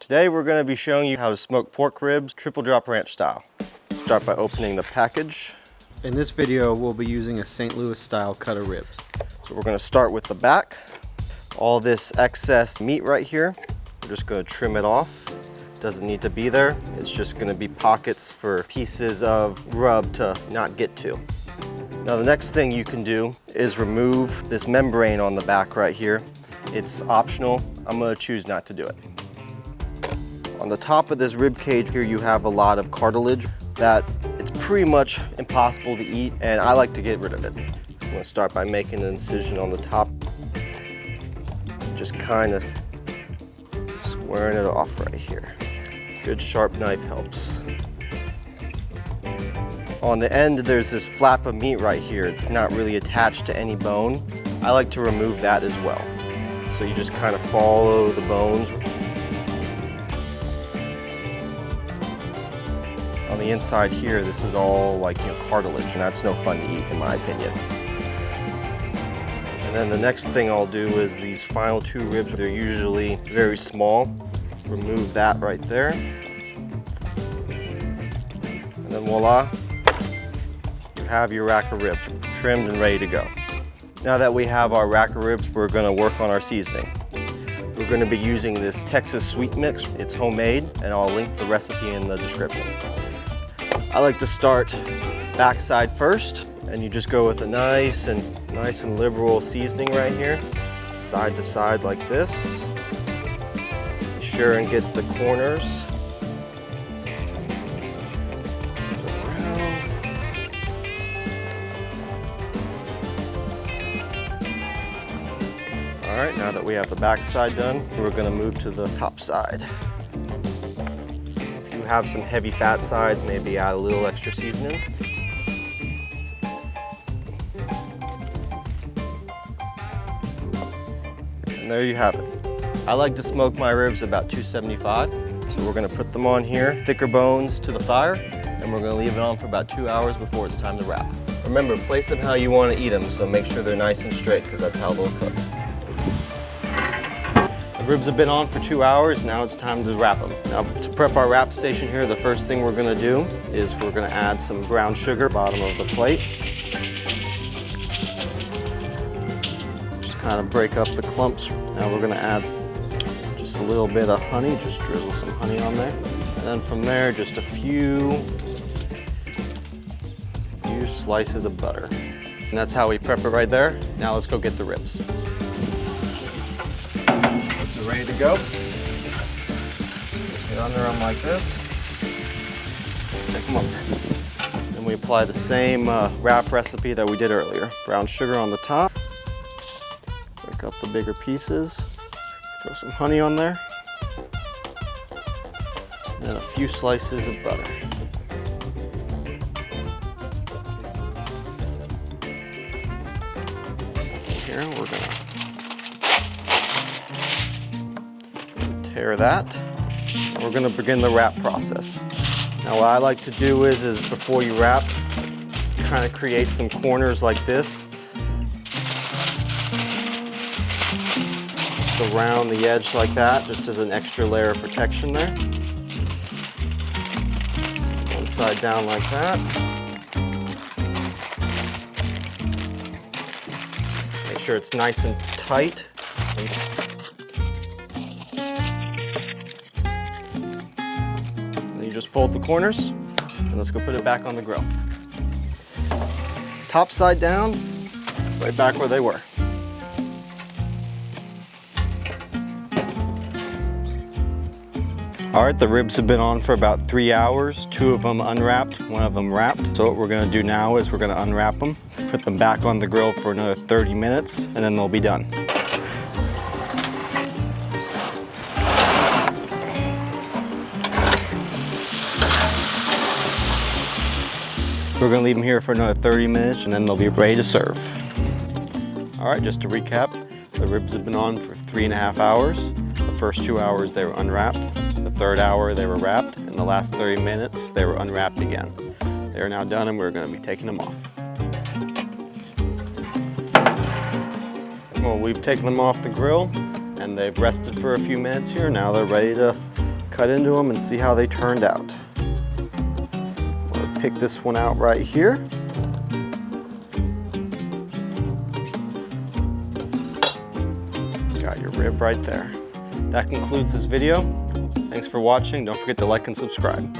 Today we're going to be showing you how to smoke pork ribs triple drop ranch style. Start by opening the package. In this video we'll be using a St. Louis style cut of ribs. So we're going to start with the back. All this excess meat right here, we're just going to trim it off. Doesn't need to be there. It's just going to be pockets for pieces of rub to not get to. Now the next thing you can do is remove this membrane on the back right here. It's optional. I'm going to choose not to do it. On the top of this rib cage here, you have a lot of cartilage that it's pretty much impossible to eat, and I like to get rid of it. I'm going to start by making an incision on the top. Just kind of squaring it off right here. Good sharp knife helps. On the end, there's this flap of meat right here. It's not really attached to any bone. I like to remove that as well. So you just kind of follow the bones. On the inside here, this is all like cartilage, and that's no fun to eat in my opinion. And then the next thing I'll do is these final two ribs. They're usually very small. Remove that right there. And then voila, you have your rack of ribs trimmed and ready to go. Now that we have our rack of ribs, we're going to work on our seasoning. We're going to be using this Texas sweet mix. It's homemade, and I'll link the recipe in the description. I like to start backside first, and you just go with a nice and liberal seasoning right here, side to side like this. Be sure and get the corners. All right, now that we have the back side done, we're going to move to the top side. If you have some heavy fat sides, maybe add a little extra seasoning. And there you have it. I like to smoke my ribs about 275, so we're going to put them on here, thicker bones to the fire, and we're going to leave it on for about 2 hours before it's time to wrap. Remember, place them how you want to eat them, so make sure they're nice and straight because that's how they'll cook. The ribs have been on for 2 hours, now it's time to wrap them. Now to prep our wrap station here, the first thing we're going to do is we're going to add some brown sugar bottom of the plate. Just kind of break up the clumps. Now we're going to add just a little bit of honey, just drizzle some honey on there. And then from there, just a few slices of butter. And that's how we prep it right there. Now let's go get the ribs. They're ready to go. Get under them like this. Stick them up. Then we apply the same wrap recipe that we did earlier. Brown sugar on the top. Break up the bigger pieces. Throw some honey on there. And then a few slices of butter. Here we're gonna tear that. We're going to begin the wrap process. Now what I like to do is before you wrap, kind of create some corners like this. Just around the edge like that, just as an extra layer of protection there. One side down like that. Make sure it's nice and tight. Just fold the corners, and let's go put it back on the grill. Top side down, right back where they were. All right, the ribs have been on for about 3 hours, 2 of them unwrapped, 1 of them wrapped. So what we're gonna do now is we're gonna unwrap them, put them back on the grill for another 30 minutes, and then they'll be done. We're gonna leave them here for another 30 minutes and then they'll be ready to serve. All right, just to recap, the ribs have been on for 3.5 hours. The first 2 hours they were unwrapped. The third hour they were wrapped. And the last 30 minutes they were unwrapped again. They are now done and we're gonna be taking them off. Well, we've taken them off the grill and they've rested for a few minutes here. Now they're ready to cut into them and see how they turned out. I'll pick this one out right here. Got your rib right there. That concludes this video. Thanks for watching. Don't forget to like and subscribe.